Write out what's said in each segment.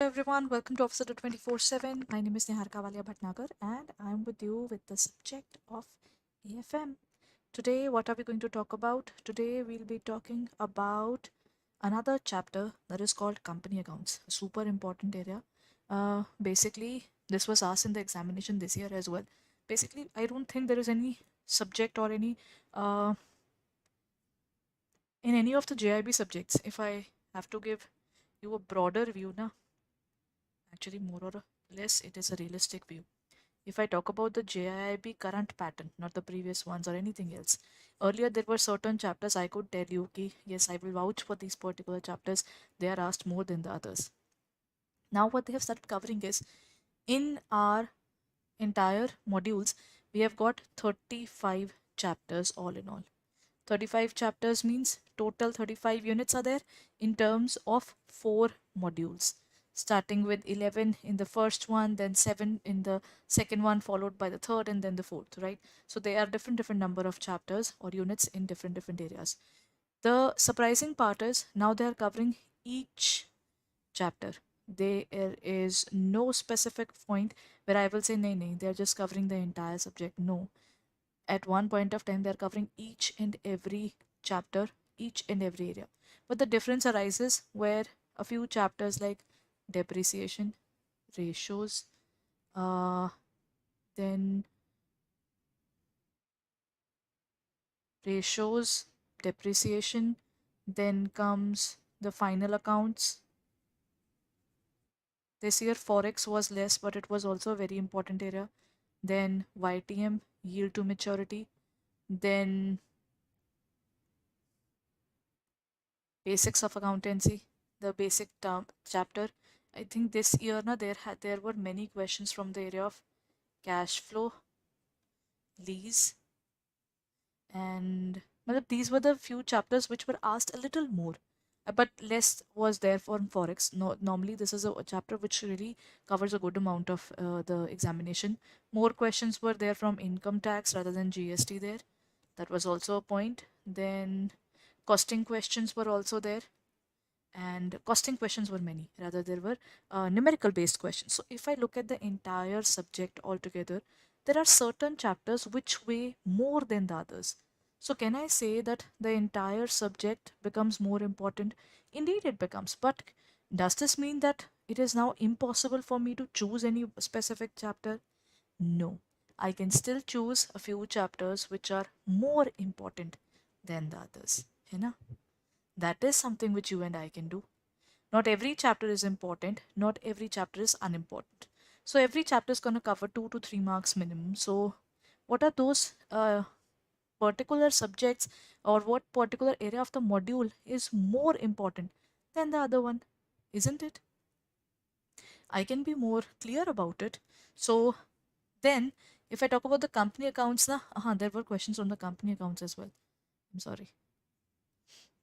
everyone, welcome to Officer 24/7. My name is Niharika Walia Bhatnagar and I'm with you with the subject of AFM. Today, what are we going to talk about? Today, we'll be talking about another chapter that is called company accounts, a super important area. Basically, this was asked in the examination this year as well. Basically, I don't think there is any subject or any in any of the JIB subjects. If I have to give you a broader view, na, actually more or less it is a realistic view. If I talk about the JIB current pattern, not the previous ones or anything else, earlier there were certain chapters I could tell you ki, yes, I will vouch for these particular chapters, they are asked more than the others. Now what they have started covering is, in our entire modules we have got 35 chapters all in all. 35 chapters means total 35 units are there in terms of 4 modules, starting with 11 in the first one, then 7 in the second one, followed by the third and then the fourth, right? So there are different number of chapters or units in different areas. The surprising part is now they are covering each chapter. There is no specific point where I will say nay, they are just covering the entire subject. No, at one point of time they are covering each and every chapter, each and every area. But the difference arises where a few chapters like depreciation, ratios, then ratios, depreciation, then comes the final accounts. This year forex was less, but it was also a very important area. Then YTM, yield to maturity, then basics of accountancy, the basic term chapter. I think this year na there were many questions from the area of cash flow, lease, and these were the few chapters which were asked a little more. But less was there for forex. No, normally this is a chapter which really covers a good amount of the examination. More questions were there from income tax rather than GST there. That was also a point. Then costing questions were also there, and costing questions were many, rather there were numerical based questions. So if I look at the entire subject altogether, there are certain chapters which weigh more than the others. So can I say that the entire subject becomes more important? Indeed it becomes, but does this mean that it is now impossible for me to choose any specific chapter? No, I can still choose a few chapters which are more important than the others, है ना? That is something which you and I can do. Not every chapter is important, not every chapter is unimportant. So every chapter is going to cover 2 to 3 marks minimum. So what are those particular subjects or what particular area of the module is more important than the other one? Isn't it? I can be more clear about it. So then if I talk about the company accounts, there were questions on the company accounts as well. I'm sorry.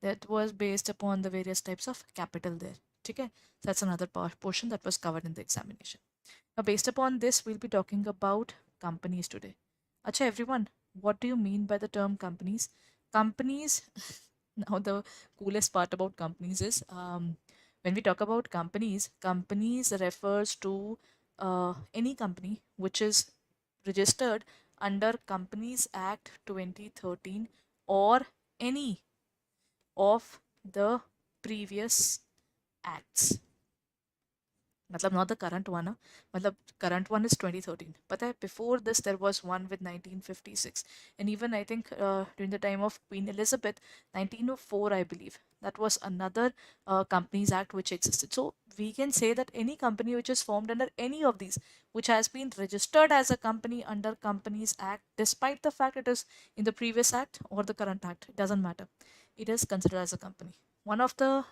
That was based upon the various types of capital there. Okay, so that's another portion that was covered in the examination. Now, based upon this, we'll be talking about companies today. Acha, everyone, what do you mean by the term companies? Companies, now the coolest part about companies is when we talk about companies, companies refers to any company which is registered under Companies Act 2013 or any of the previous acts. मतलब not the current one, मतलब current one is 2013. But before this there was one with 1956, and even I think during the time of Queen Elizabeth, 1904 I believe, that was another Companies Act which existed. So we can say that any company which is formed under any of these, which has been registered as a company under Companies Act, despite the fact it is in the previous act or the current act, it doesn't matter, it is considered as a company. One of the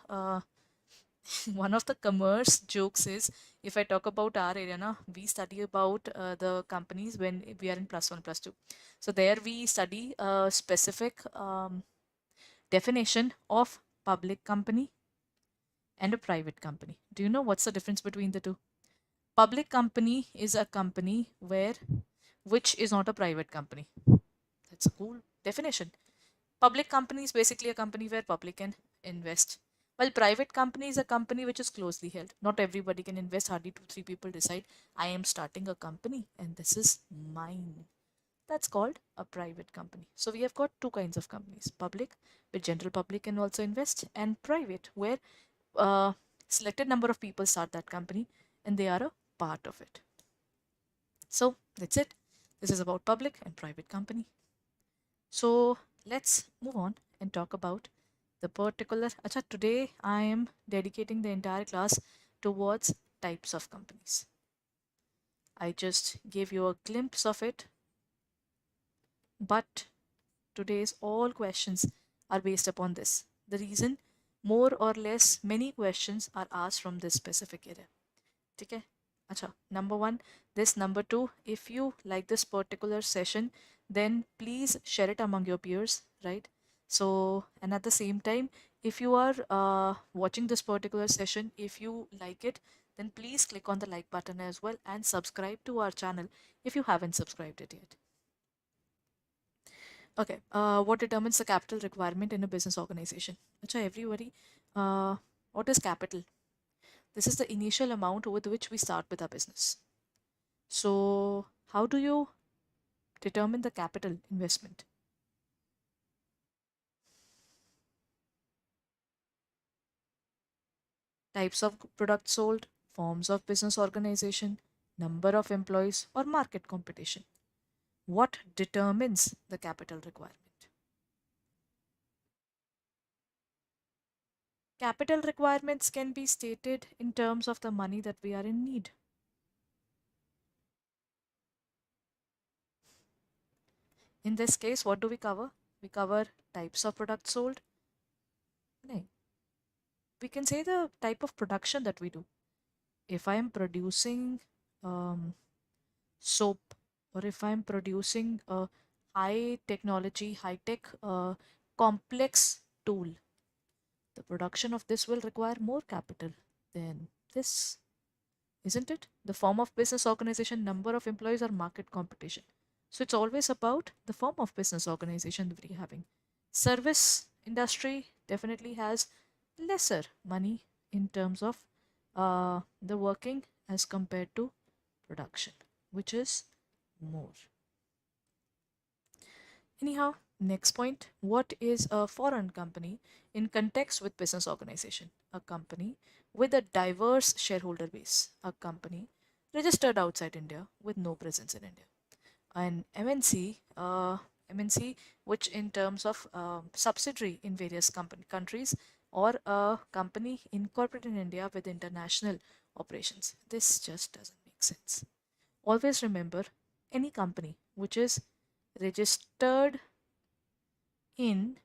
one of the commerce jokes is, if I talk about our area, na, we study about the companies when we are in +1, +2. So there we study a specific definition of public company and a private company. Do you know what's the difference between the two? Public company is a company which is not a private company. That's a cool definition. Public company is basically a company where public can invest. While private company is a company which is closely held. Not everybody can invest. Hardly two, three people decide, I am starting a company and this is mine. That's called a private company. So we have got two kinds of companies: public, where general public can also invest, and private, where selected number of people start that company and they are a part of it. So that's it. This is about public and private company. So let's move on and talk about the particular. Acha, today I am dedicating the entire class towards types of companies. I just gave you a glimpse of it, but today's all questions are based upon this. The reason, more or less many questions are asked from this specific area. Okay? Acha, number one, this. Number two, if you like this particular session, then please share it among your peers, right? So, and at the same time, if you are watching this particular session, if you like it, then please click on the like button as well and subscribe to our channel if you haven't subscribed it yet. Okay, what determines the capital requirement in a business organization? Acha, everybody, what is capital? This is the initial amount with which we start with our business. So, how do you determine the capital investment? Types of products sold, forms of business organization, number of employees, or market competition. What determines the capital requirement? Capital requirements can be stated in terms of the money that we are in need. In this case, what do we cover? We cover types of products sold. No. We can say the type of production that we do. If I am producing um, soap, or if I'm producing a high technology, high tech, complex tool, the production of this will require more capital than this, isn't it? The form of business organization, number of employees, or market competition. So it's always about the form of business organization that we're having. Service industry definitely has lesser money in terms of the working as compared to production, which is more. Anyhow, next point. What is a foreign company in context with business organization? A company with a diverse shareholder base. A company registered outside India with no presence in India. An MNC, which in terms of subsidiary in various countries, or a company incorporated in India with international operations. This just doesn't make sense. Always remember, any company which is registered in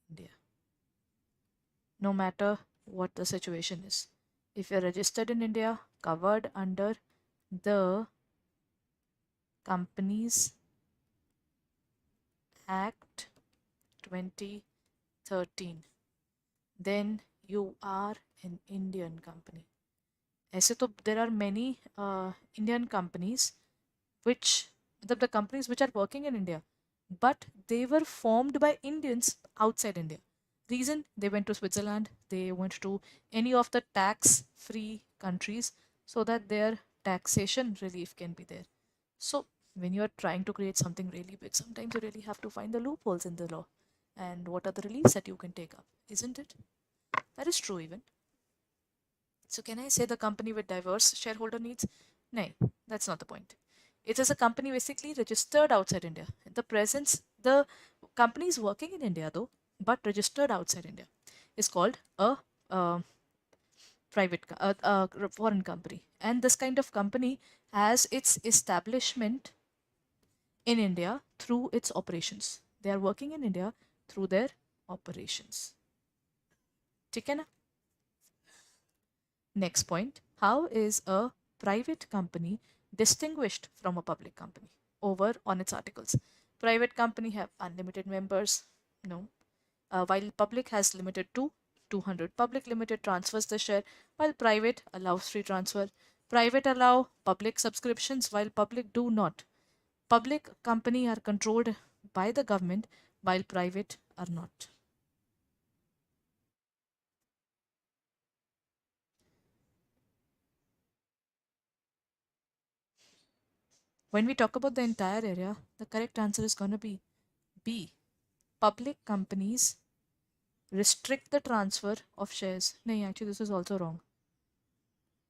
India, no matter what the situation is. If you're registered in India, covered under the Companies Act 2013, then you are an Indian company. ऐसे तो there are many Indian companies which the companies which are working in India, but they were formed by Indians outside India. Reason, they went to Switzerland, they went to any of the tax free countries so that their taxation relief can be there. So when you are trying to create something really big, sometimes you really have to find the loopholes in the law and what are the reliefs that you can take up, isn't it? That is true even. So can I say the company with diverse shareholder needs? No, that's not the point. It is a company basically registered outside India. The company is working in India though, but registered outside India, is called a uh, foreign company. And this kind of company has its establishment in India through its operations. They are working in India through their operations. ठीक है ना? Next point, how is a private company distinguished from a public company? Over on its articles. Private company have unlimited members. No. While public has limited to 200. Public limited transfers the share while private allows free transfer. Private allow public subscriptions while public do not. Public company are controlled by the government while private are not. When we talk about the entire area, the correct answer is going to be B. Public companies restrict the transfer of shares. No, actually, this is also wrong.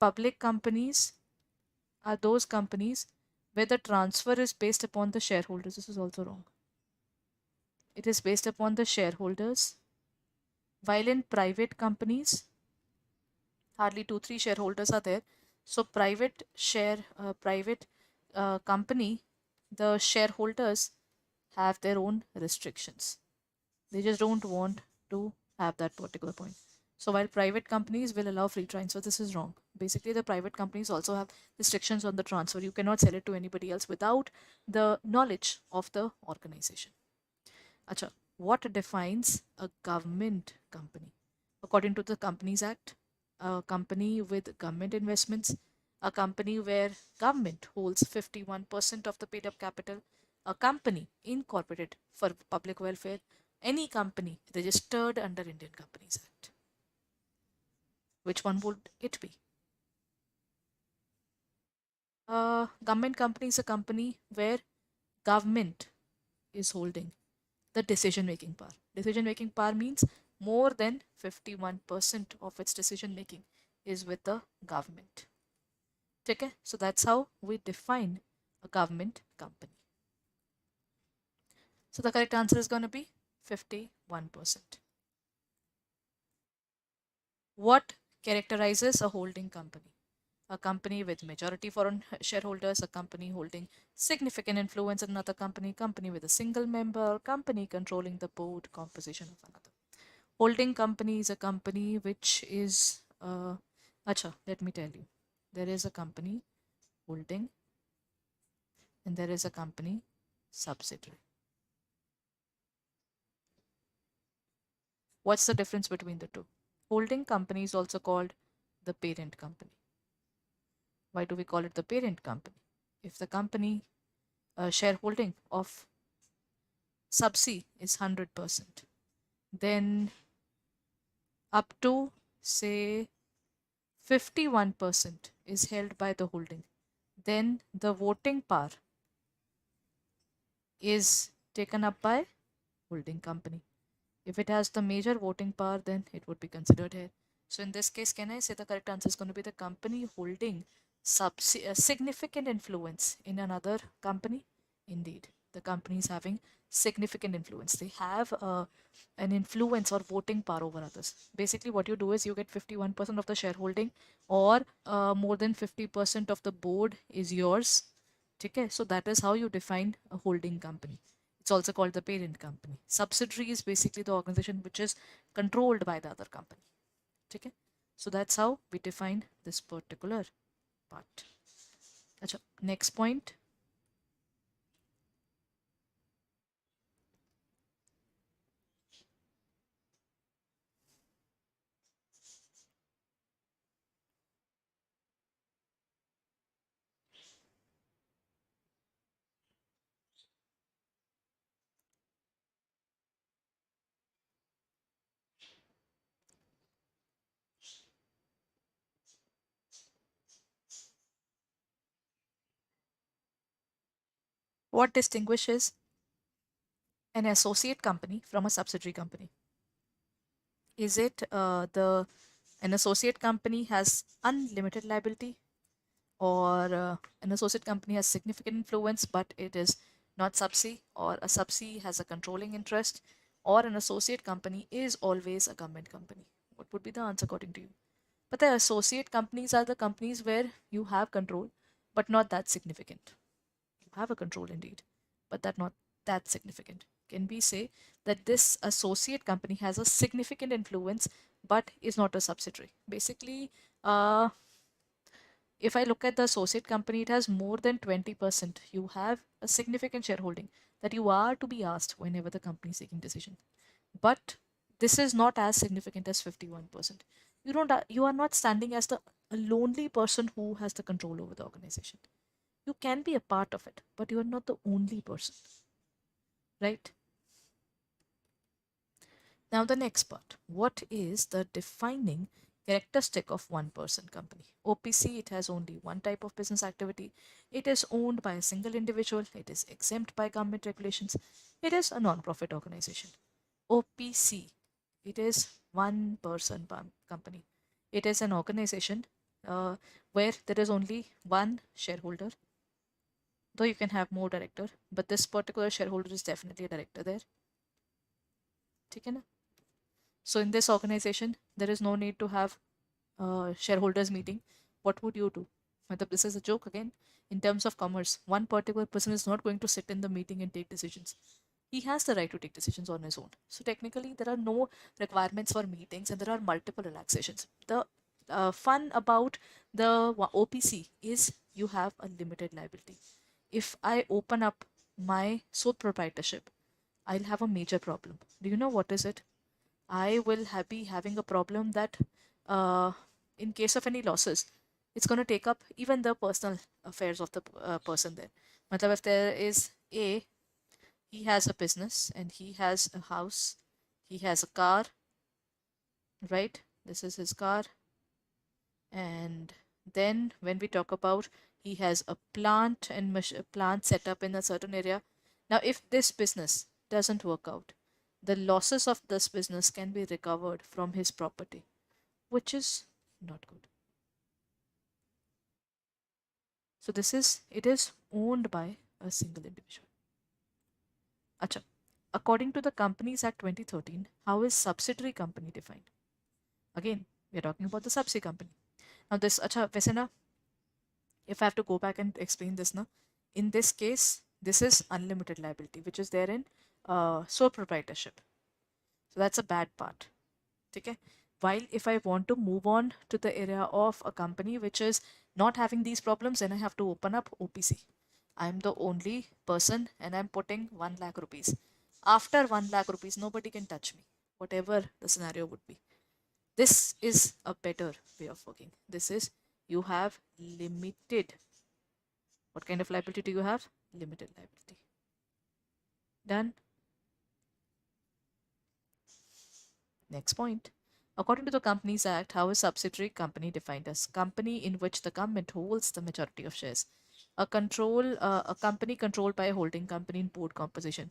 Public companies are those companies where the transfer is based upon the shareholders. This is also wrong. It is based upon the shareholders. While in private companies, hardly 2 3 shareholders are there. So private company, the shareholders have their own restrictions. They just don't want to have that particular point. So while private companies will allow free transfer, this is wrong. Basically, the private companies also have restrictions on the transfer. You cannot sell it to anybody else without the knowledge of the organization. Acha, what defines a government company? According to the Companies Act, a company with government investments, a company where government holds 51% of the paid up capital, a company incorporated for public welfare, any company registered under Indian Companies Act. Which one would it be? A government company is a company where government is holding the decision making power. Decision making power means more than 51% of its decision making is with the government. Okay? So that's how we define a government company. So the correct answer is going to be 51%. What characterizes a holding company? A company with majority foreign shareholders, a company holding significant influence in another company, company with a single member, company controlling the board composition of another. Holding company is a company which is, acha, let me tell you. There is a company holding and there is a company subsidiary. What's the difference between the two? Holding company is also called the parent company. Why do we call it the parent company? If the company shareholding of subsidy is 100%, then up to say 51% is held by the holding. Then the voting power is taken up by holding company. If it has the major voting power, then it would be considered here. So in this case, can I say the correct answer is going to be the company holding significant influence in another company? Indeed, the company is having significant influence. They have an influence or voting power over others. Basically, what you do is you get 51% of the shareholding, or more than 50% of the board is yours. Okay, so that is how you define a holding company. It's also called the parent company. Subsidiary is basically the organization which is controlled by the other company. Okay, so that's how we define this particular part. Achha, next point. What distinguishes an associate company from a subsidiary company? Is it the an associate company has unlimited liability, or an associate company has significant influence but it is not subsidy, or a subsidy has a controlling interest, or an associate company is always a government company? What would be the answer according to you? But the associate companies are the companies where you have control but not that significant. You have a control indeed, but that not that significant. Can we say that this associate company has a significant influence but is not a subsidiary? Basically, uh, if I look at the associate company, it has more than 20%. You have a significant shareholding that you are to be asked whenever the company is taking decision. But this is not as significant as 51%. You are not standing as the a lonely person who has the control over the organization. You can be a part of it, but you are not the only person, right? Now the next part. What is the defining characteristic of one person company. OPC, it has only one type of business activity. It is owned by a single individual. It is exempt by government regulations. It is a non-profit organization. OPC, it is one person company. It is an organization where there is only one shareholder, though you can have more director, but this particular shareholder is definitely a director there. ठीक है ना? So in this organization, there is no need to have shareholders meeting. What would you do? This is a joke again. In terms of commerce, one particular person is not going to sit in the meeting and take decisions. He has the right to take decisions on his own. So technically, there are no requirements for meetings and there are multiple relaxations. The fun about the OPC is you have a limited liability. If I open up my sole proprietorship, I'll have a major problem. Do you know what is it? I will be having a problem that in case of any losses, it's going to take up even the personal affairs of the person there. Matlab, if there is A, he has a business and he has a house, he has a car, right? This is his car. And then when we talk about he has a plant and plant set up in a certain area. Now, if this business doesn't work out, the losses of this business can be recovered from his property, which is not good. So it is owned by a single individual. Acha. According to the Companies Act 2013, how is subsidiary company defined? Again, we are talking about the subsidiary company. Now this, acha, वैसे ना, if I have to go back and explain this now, in this case, this is unlimited liability, which is there in sole proprietorship. So that's a bad part. Okay. While if I want to move on to the area of a company which is not having these problems, then I have to open up OPC. I'm the only person and I'm putting 1 lakh rupees. After 1 lakh rupees, nobody can touch me, whatever the scenario would be. This is a better way of working. This is, you have limited. What kind of liability do you have? Limited liability. Done. Next point. According to the Companies Act, how is subsidiary company defined as? Company in which the government holds the majority of shares. A company controlled by a holding company in board composition.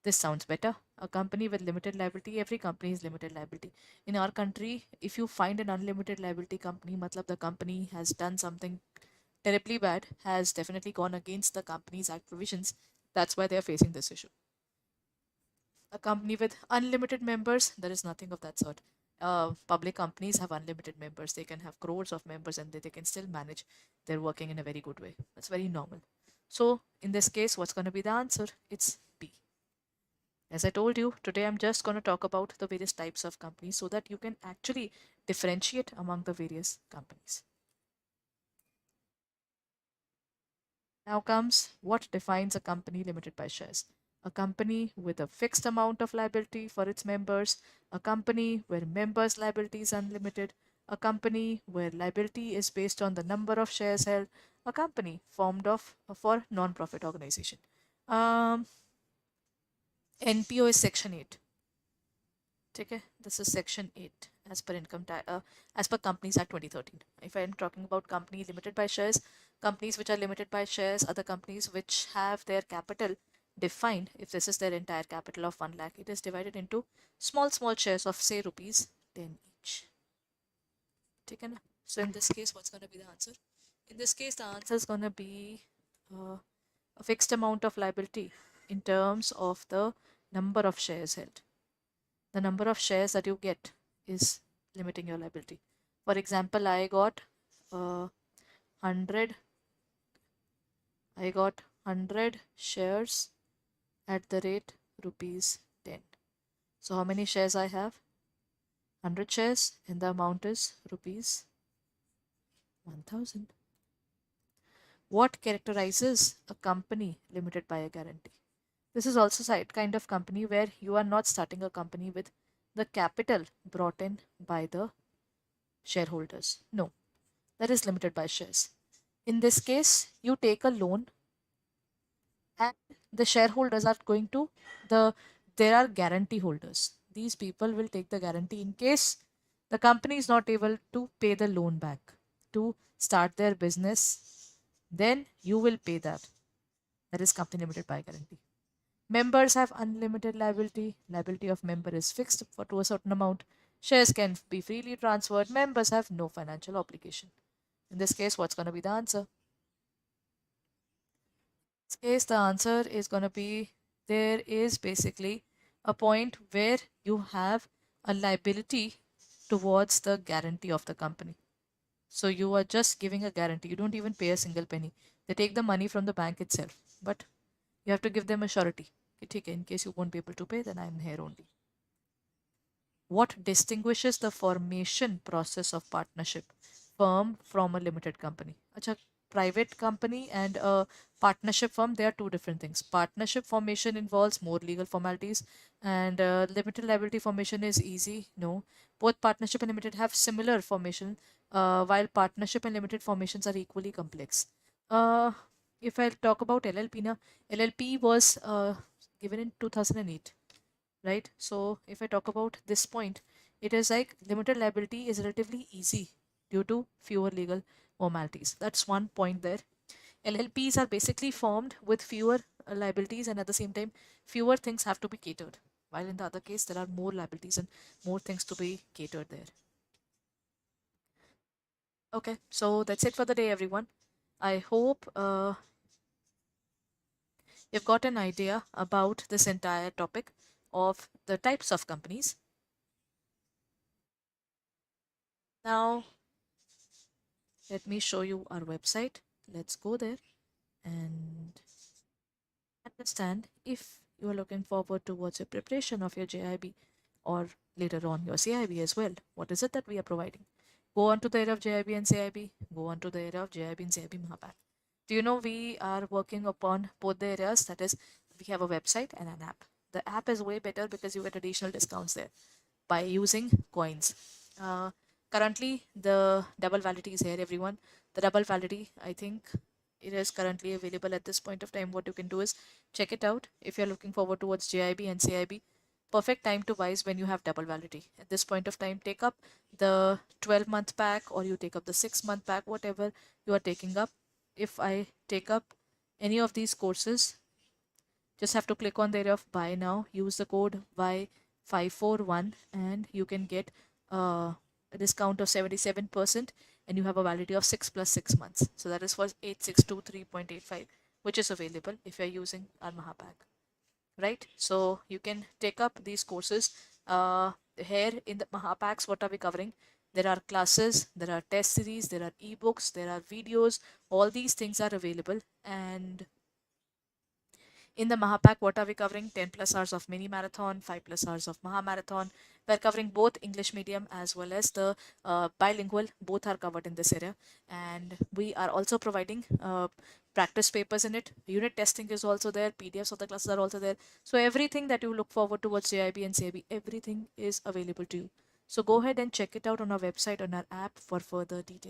This sounds better. A company with limited liability. Every company is limited liability. In our country, if you find an unlimited liability company, matlab the company has done something terribly bad, has definitely gone against the Companies Act provisions. That's why they are facing this issue. A company with unlimited members, there is nothing of that sort. Public companies have unlimited members. They can have crores of members and they can still manage their working in a very good way. That's very normal. So in this case, what's going to be the answer? It's B. As I told you, today I'm just going to talk about the various types of companies so that you can actually differentiate among the various companies. Now comes what defines a company limited by shares. A company with a fixed amount of liability for its members, a company where members' liability is unlimited, a company where liability is based on the number of shares held, a company formed of for non-profit organization. Um, NPO is section 8. Okay, this is section 8 as per as per Companies Act 2013. If I am talking about company limited by shares, companies which are limited by shares are the companies which have their capital defined. If this is their entire capital of 1 lakh, it is divided into small shares of say rupees 10 each. Okay, na? So in this case, what's going to be the answer? In this case, the answer is going to be a fixed amount of liability in terms of the number of shares held. The number of shares that you get is limiting your liability. For example, I got 100 shares at the rate rupees 10. So how many shares I have? 100 shares and the amount is rupees 1000. What characterizes a company limited by a guarantee? This is also a kind of company where you are not starting a company with the capital brought in by the shareholders. No, that is limited by shares. In this case, you take a loan and the shareholders are going to, there are guarantee holders. These people will take the guarantee in case The company is not able to pay the loan back to start their business, then you will pay that. That is company limited by guarantee. Members have unlimited liability. Liability of member is fixed for to a certain amount. Shares can be freely transferred. Members have no financial obligation. In this case, what's going to be the answer? In this case, the answer is going to be there is basically a point where you have a liability towards the guarantee of the company. So you are just giving a guarantee. You don't even pay a single penny. They take the money from the bank itself, but you have to give them a surety. Okay, in case you won't be able to pay, then I'm here only. What distinguishes the formation process of partnership firm from a limited company? Acha, private company and a partnership firm, they are two different things. Partnership formation involves more legal formalities, and limited liability formation is easy. No, both partnership and limited have similar formation, while partnership and limited formations are equally complex. Uh, if I talk about LLP, now LLP was given in 2008, right? So if I talk about this point, it is like limited liability is relatively easy due to fewer legal formalities. That's one point there. LLPs are basically formed with fewer liabilities, and at the same time, fewer things have to be catered. While in the other case, there are more liabilities and more things to be catered there. Okay, so that's it for the day, everyone. I hope you've got an idea about this entire topic of the types of companies. Now, let me show you our website. Let's go there and understand if you are looking forward towards your preparation of your JIB or later on your CIB as well. What is it that we are providing? Go on to the area of JIB and CIB. Go on to the area of JIB and CIB Mahapack. Do you know we are working upon both the areas? That is, we have a website and an app. The app is way better because you get additional discounts there by using coins. Uh, Currently, the double validity is here, everyone. The double validity, I think it is currently available at this point of time. What you can do is check it out if you're looking forward towards JIB and CIB. Perfect time to buy is when you have double validity. At this point of time, take up the 12-month pack or you take up the 6-month pack, whatever you are taking up. If I take up any of these courses, just have to click on the area of buy now, use the code Y541, and you can get a discount of 77%, and you have a validity of 6 plus 6 months. So that is for 8623.85, which is available if you're using our Mahapack, right? So you can take up these courses. Here in the Mahapacks, what are we covering? There are classes, there are test series, there are ebooks, there are videos. All these things are available, and in the Mahapack, what are we covering? 10 plus hours of mini marathon, 5 plus hours of Maha marathon. We're covering both English medium as well as the bilingual. Both are covered in this area. And we are also providing practice papers in it. Unit testing is also there. PDFs of the classes are also there. So everything that you look forward towards JIB and CIB, everything is available to you. So go ahead and check it out on our website, on our app for further details.